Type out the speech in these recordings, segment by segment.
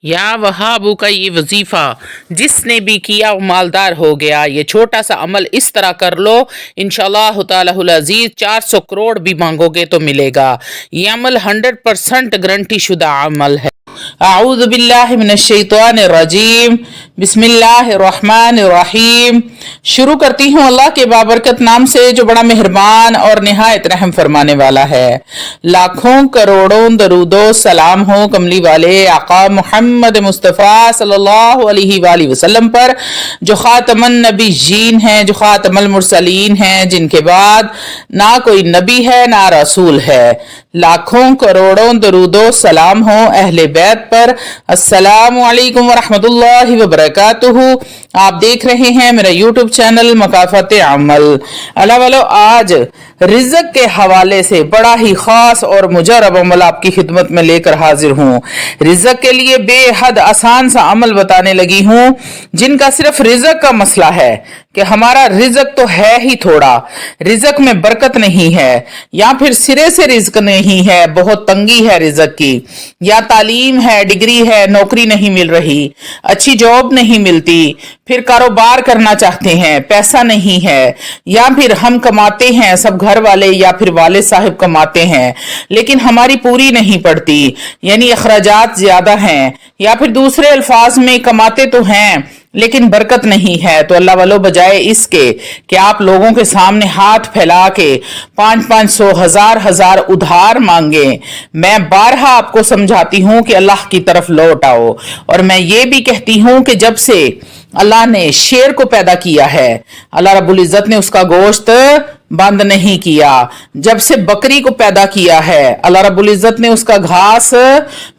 या वहाबू का ये वजीफा जिसने भी किया वो मालदार हो गया। ये छोटा सा अमल इस तरह कर लो, इंशाअल्लाह तालाहुल अजीज 400 करोड़ भी मांगोगे तो मिलेगा। ये अमल 100% गारंटी शुदा अमल है। आऊज़ु बिल्लाहि मिनश शैतानिर रजीम, बिस्मिल्लाहिर रहमानिर रहीम। शुरू करती हूँ अल्लाह के बाबरकत नाम से जो बड़ा मेहरबान और निहायत रहम फरमाने वाला है। लाखों करोड़ों दरूदो सलाम हो कमली वाले आका मोहम्मद मुस्तफ़ा सल्लल्लाहु अलैहि वसल्लम पर, जो खातमन नबीयीन हैं, जो खातमुल मुरसलीन हैं, जिनके बाद ना कोई नबी है ना रसूल है। लाखों करोड़ों दरूदो सलाम हो अहले बैत पर। अस्सलामु अलैकुम वरहमतुल्लाहि वबरकातुहू। आप देख रहे हैं मेरा यूट्यूब चैनल मकाफत अमल। अल्लाह वालो, आज रिज़्क के हवाले से बड़ा ही खास और मुजरब अमल आपकी खिदमत में लेकर हाजिर हूँ। रिज़्क के लिए बेहद आसान सा अमल बताने लगी हूँ, जिनका सिर्फ रिज़्क का मसला है कि हमारा रिज़्क तो है ही थोड़ा, रिज़्क में बरकत नहीं है, या फिर सिरे से रिज़्क नहीं है, बहुत तंगी है रिज़्क की, या तालीम है, डिग्री है, नौकरी नहीं मिल रही, अच्छी जॉब नहीं मिलती, फिर कारोबार करना चाहते हैं, पैसा नहीं है, या फिर हम कमाते हैं, सब घर वाले या फिर वाले साहिब कमाते हैं, लेकिन हमारी पूरी नहीं पड़ती, यानी अखराजात ज्यादा हैं, या फिर दूसरे अल्फाज में कमाते तो हैं लेकिन बरकत नहीं है। तो अल्लाह वालों, बजाय इसके कि आप लोगों के सामने हाथ फैला के 500 1000 उधार मांगे, मैं बारहा आपको समझाती हूँ कि अल्लाह की तरफ लौट आओ। और मैं ये भी कहती हूँ कि जब से अल्लाह ने शेर को पैदा किया है, अल्लाह रब्बुल इज्जत ने उसका गोश्त बंद नहीं किया। जब से बकरी को पैदा किया है, अल्लाह रब्बुल इज्जत ने उसका घास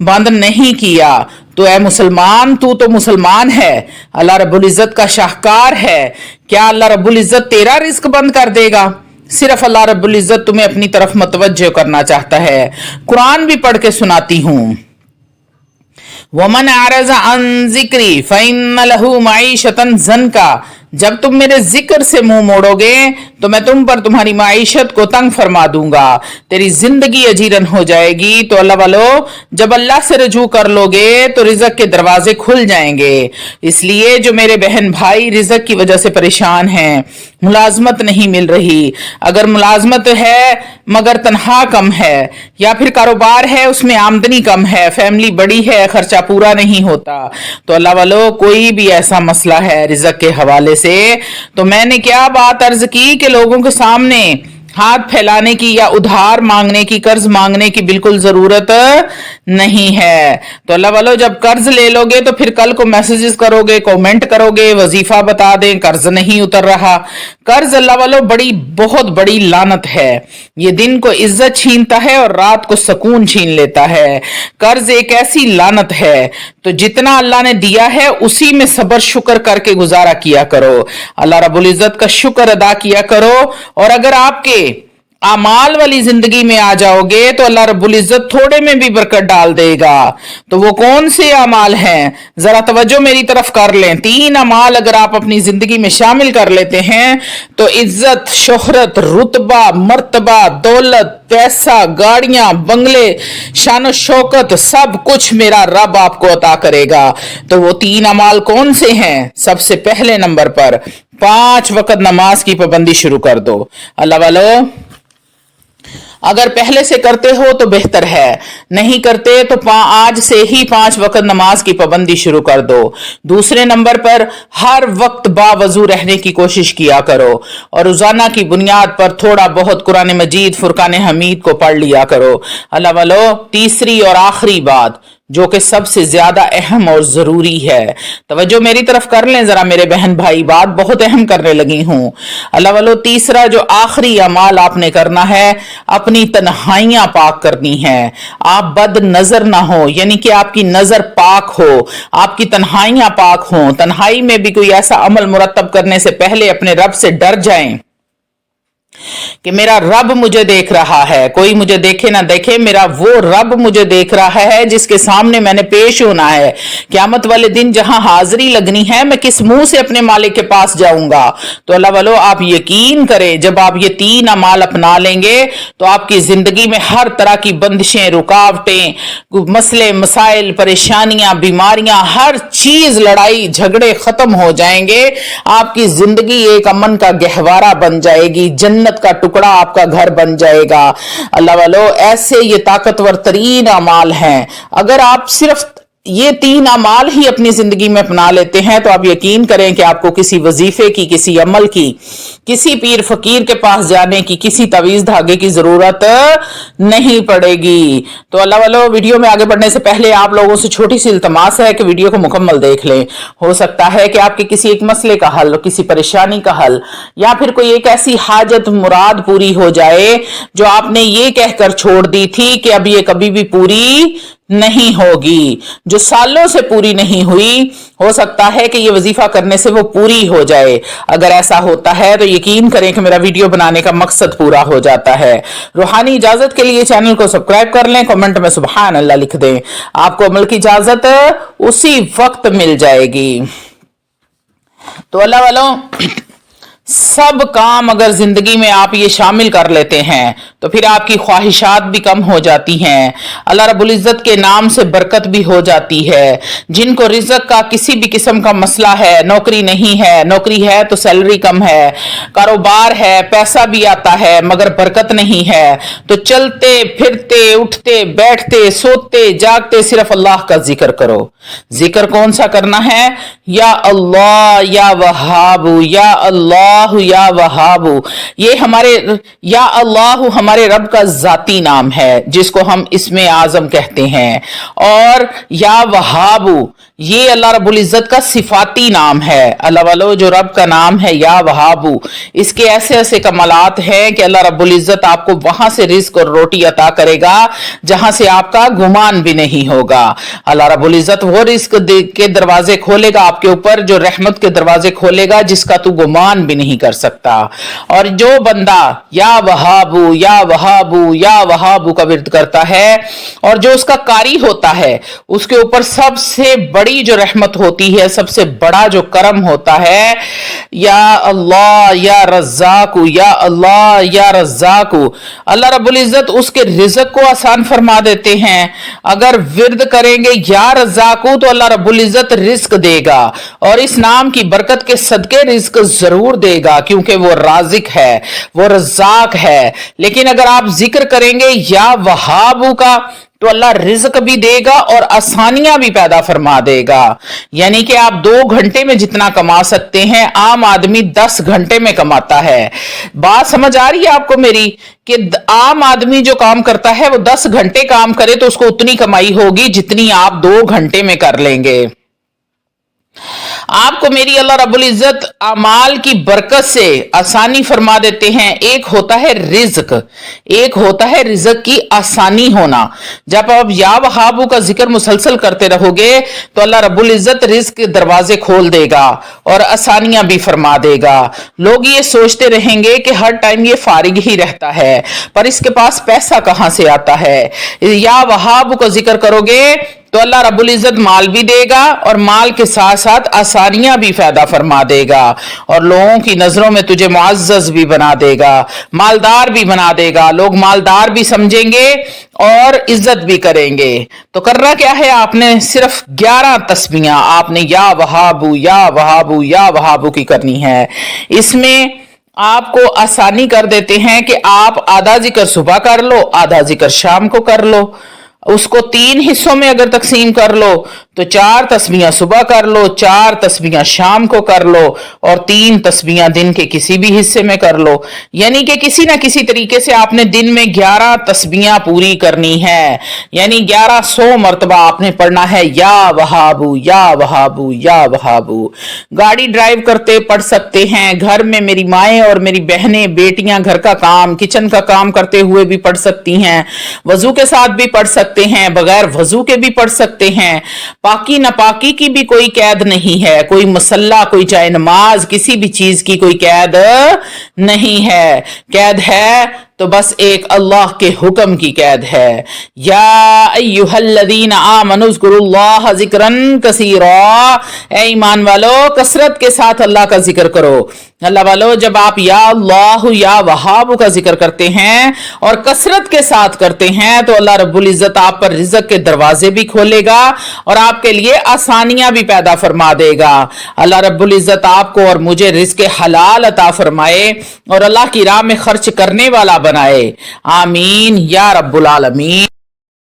बंद नहीं किया। तो ऐ मुसलमान, तू तो मुसलमान है, अल्लाह रब्बुल इज्जत का शाहकार है, क्या अल्लाह रब्बुल इज्जत तेरा रिस्क बंद कर देगा? सिर्फ अल्लाह रब्बुल इज्जत तुम्हें अपनी तरफ मतवज्जो करना चाहता है। कुरान भी पढ़ के सुनाती हूँ। वमन आरज़ा अन जिक्री फ़इन्न लहू मईशतन ज़नका। जब तुम मेरे जिक्र से मुंह मोड़ोगे तो मैं तुम पर तुम्हारी माईशत को तंग फरमा दूंगा, तेरी जिंदगी अजीरन हो जाएगी। तो अल्लाह वालो, जब अल्लाह से रजू कर लोगे तो रिज़्क के दरवाजे खुल जाएंगे। इसलिए जो मेरे बहन भाई रिज़्क की वजह से परेशान हैं, मुलाजमत नहीं मिल रही, अगर मुलाजमत है मगर तनख्वाह कम है, या फिर कारोबार है उसमें आमदनी कम है, फैमिली बड़ी है, खर्चा पूरा नहीं होता, तो अल्लाह वालो, कोई भी ऐसा मसला है रिज़्क के हवाले से, तो मैंने क्या बात अर्ज की कि लोगों के सामने हाथ फैलाने की या उधार मांगने की, कर्ज मांगने की बिल्कुल जरूरत नहीं है। तो अल्लाह वालों, जब कर्ज ले लोगे तो फिर कल को मैसेजेस करोगे, कमेंट करोगे, वजीफा बता दें कर्ज नहीं उतर रहा। कर्ज अल्लाह वालों बहुत बड़ी लानत है। ये दिन को इज्जत छीनता है और रात को सुकून छीन लेता है। कर्ज एक ऐसी लानत है, तो जितना अल्लाह ने दिया है उसी में सबर शुक्र करके गुजारा किया करो, अल्लाह रब्बुल इज्जत का शुक्र अदा किया करो। और अगर आपके आमाल वाली जिंदगी में आ जाओगे तो अल्लाह रब्बुल इज्जत थोड़े में भी बरकत डाल देगा। तो वो कौन से अमाल हैं, जरा तवज्जो मेरी तरफ कर लें। 3 अमाल अगर आप अपनी जिंदगी में शामिल कर लेते हैं तो इज्जत, शोहरत, रुतबा, मर्तबा, दौलत, पैसा, गाड़ियां, बंगले, शान शौकत, सब कुछ मेरा रब आपको अता करेगा। तो वो 3 अमाल कौन से हैं? सबसे पहले नंबर पर 5 वक्त नमाज की पाबंदी शुरू कर दो। अल्लाह वालों, अगर पहले से करते हो तो बेहतर है, नहीं करते तो आज से ही 5 वक्त नमाज की पाबंदी शुरू कर दो। दूसरे नंबर पर हर वक्त बावजू रहने की कोशिश किया करो और रोजाना की बुनियाद पर थोड़ा बहुत कुरान मजीद, फुरकान हमीद को पढ़ लिया करो। अल्लाह वालो, तीसरी और आखिरी बात जो कि सबसे ज्यादा अहम और जरूरी है, तवज्जो मेरी तरफ कर लें जरा मेरे बहन भाई, बात बहुत अहम करने लगी हूं। अल्लाह वालो, तीसरा जो आखिरी अमाल आपने करना है, अपनी तन्हाइयां पाक करनी है। आप बद नजर ना हो, यानी कि आपकी नजर पाक हो, आपकी तन्हाइयां पाक हो। तन्हाई में भी कोई ऐसा अमल मुरतब करने से पहले अपने रब से डर जाएं कि मेरा रब मुझे देख रहा है, कोई मुझे देखे ना देखे, मेरा वो रब मुझे देख रहा है जिसके सामने मैंने पेश होना है। क़यामत वाले दिन जहां हाजिरी लगनी है, मैं किस मुंह से अपने मालिक के पास जाऊंगा। तो अल्लाह वालों, आप यकीन करें, जब आप ये 3 अमाल अपना लेंगे तो आपकी जिंदगी में हर तरह की बंदिशें, रुकावटें, मसले मसाइल, परेशानियां, बीमारियां, हर चीज, लड़ाई झगड़े खत्म हो जाएंगे। आपकी जिंदगी एक अमन का गहवारा बन जाएगी, जन्नत का टुकड़ा आपका घर बन जाएगा। अल्लाह वालों, ऐसे ये ताकतवर तरीन अमाल हैं। अगर आप सिर्फ ये 3 अमाल ही अपनी जिंदगी में अपना लेते हैं तो आप यकीन करें कि आपको किसी वजीफे की, किसी अमल की, किसी पीर फकीर के पास जाने की, किसी तवीज धागे की जरूरत नहीं पड़ेगी। तो अल्लाह वालों, वीडियो में आगे बढ़ने से पहले आप लोगों से छोटी सी इल्तमास है कि वीडियो को मुकम्मल देख लें। हो सकता है कि आपके किसी एक मसले का हल, किसी परेशानी का हल, या फिर कोई एक ऐसी हाजत मुराद पूरी हो जाए जो आपने ये कहकर छोड़ दी थी कि अब ये कभी भी पूरी नहीं होगी, जो सालों से पूरी नहीं हुई। हो सकता है कि ये वजीफा करने से वो पूरी हो जाए। अगर ऐसा होता है तो यकीन करें कि मेरा वीडियो बनाने का मकसद पूरा हो जाता है। रूहानी इजाजत के लिए चैनल को सब्सक्राइब कर लें, कमेंट में सुभान अल्लाह लिख दें, आपको अमल की इजाजत उसी वक्त मिल जाएगी। तो अल्लाह वालों, सब काम अगर जिंदगी में आप ये शामिल कर लेते हैं तो फिर आपकी ख्वाहिशात भी कम हो जाती हैं। अल्लाह रब्बुल इज्जत के नाम से बरकत भी हो जाती है। जिनको रिज़्क़ का किसी भी किस्म का मसला है, नौकरी नहीं है, नौकरी है तो सैलरी कम है, कारोबार है, पैसा भी आता है मगर बरकत नहीं है, तो चलते फिरते, उठते बैठते, सोते जागते सिर्फ अल्लाह का जिक्र करो। जिक्र कौन सा करना है? या अल्लाह या वहाबू, या अल्लाह या वहाबू। ये हमारे या अल्लाह हमारे रब का जाती नाम है जिसको हम इसमें आजम कहते हैं, और या वहाबू ये अल्लाह रब्बुल इज्जत का सिफाती नाम है। अल्लाह वालों, जो रब का नाम है या वहाबू, इसके ऐसे ऐसे कमालात हैं कि अल्लाह रब्बुल इज्जत आपको वहां से रिज्क और रोटी अता करेगा जहां से आपका गुमान भी नहीं होगा। अल्लाह रब्बुल इज्जत वो रिज्क के दरवाजे खोलेगा आपके ऊपर, जो रहमत के दरवाजे खोलेगा जिसका तू गुमान भी नहीं कर सकता। और जो बंदा या वहाबू या वहाबू या वहाबू का विर्द करता है और जो उसका कारी होता है, उसके ऊपर सबसे बड़ी जो रहमत होती है, सबसे बड़ा जो करम होता है, या अल्लाह या रज़्ज़ाकु, या अल्लाह या रज़्ज़ाकु। अल्लाह रब्बुल इज्जत उसके रिज़्क़ को आसान फरमा देते हैं। अगर विर्द करेंगे या रज़्ज़ाकु तो अल्लाह रब्बुल इज्जत रिज़्क देगा, और इस नाम की बरकत के सदके रिज़्क जरूर देगा क्योंकि वो राज़िक है, वो रज़्ज़ाक है। लेकिन अगर आप जिक्र करेंगे या वहाबू का तो अल्लाह रिज़्क भी देगा और आसानियां भी पैदा फरमा देगा। यानी कि आप 2 घंटे में जितना कमा सकते हैं, आम आदमी 10 घंटे में कमाता है। बात समझ आ रही है आपको मेरी? कि आम आदमी जो काम करता है वो 10 घंटे काम करे तो उसको उतनी कमाई होगी जितनी आप 2 घंटे में कर लेंगे। आपको मेरी अल्लाह रब्बुल इज्जत अमाल की बरकत से आसानी फरमा देते हैं। एक होता है रिज़्क, एक होता है रिज़्क की आसानी होना। जब आप या वहाबू का जिक्र मुसलसल करते रहोगे तो अल्लाह रब्बुल इज्जत रिज़्क के दरवाजे खोल देगा और आसानियां भी फरमा देगा। लोग ये सोचते रहेंगे कि हर टाइम ये फारिग ही रहता है, पर इसके पास पैसा कहां से आता है? या वहाबू का जिक्र करोगे तो अल्लाह रब्बुल इज्जत माल भी देगा और माल के साथ साथ आसानियां भी पैदा फरमा देगा, और लोगों की नजरों में तुझे मुअज़्ज़ज़ भी बना देगा, मालदार भी बना देगा। लोग मालदार भी समझेंगे और इज्जत भी करेंगे। तो करना क्या है? आपने सिर्फ 11 तस्बीहां आपने या वहाबू या वहाबू या वहाबू की करनी है। इसमें आपको आसानी कर देते हैं कि आप आधा जिक्र सुबह कर लो, आधा जिक्र शाम को कर लो। उसको 3 हिस्सों में अगर तकसीम कर लो तो 4 तस्बीहां सुबह कर लो, 4 तस्बीहां शाम को कर लो, और 3 तस्बीहां दिन के किसी भी हिस्से में कर लो। यानी कि किसी ना किसी तरीके से आपने दिन में 11 तस्बीहां पूरी करनी है। यानी 1100 मरतबा आपने पढ़ना है या वहाबू या वहाबू या वहाबू। गाड़ी ड्राइव करते पढ़ सकते हैं, घर में मेरी माएँ और मेरी बहनें बेटियां घर का काम, किचन का काम करते हुए भी पढ़ सकती हैं, वजू के साथ भी पढ़ सकती सकते हैं, बगैर वजू के भी पढ़ सकते हैं। पाकी नापाकी की भी कोई कैद नहीं है, कोई मुसल्ला, कोई चाहे नमाज, किसी भी चीज की कोई कैद नहीं है। कैद है तो बस एक अल्लाह के हुक्म की कैद है। या अय्युहल्लज़ीना आमनु ज़्कुरुल्लाह ज़िक्रन कसीरा, ए ईमान वालो कसरत के साथ अल्लाह का जिक्र करो। अल्लाह वालो, जब आप या अल्लाह या वहाब का जिक्र करते हैं और कसरत के साथ करते हैं तो अल्लाह रब्बुल इज्जत आप पर रिज़्क़ के दरवाजे भी खोलेगा और आपके लिए आसानियां भी पैदा फरमा देगा। अल्लाह रब्बुल इज्जत आपको और मुझे रिज़्क़ हलाल अता फरमाए और अल्लाह की राह में खर्च करने वाला बनाए। आमीन या रब्बुल आलमीन।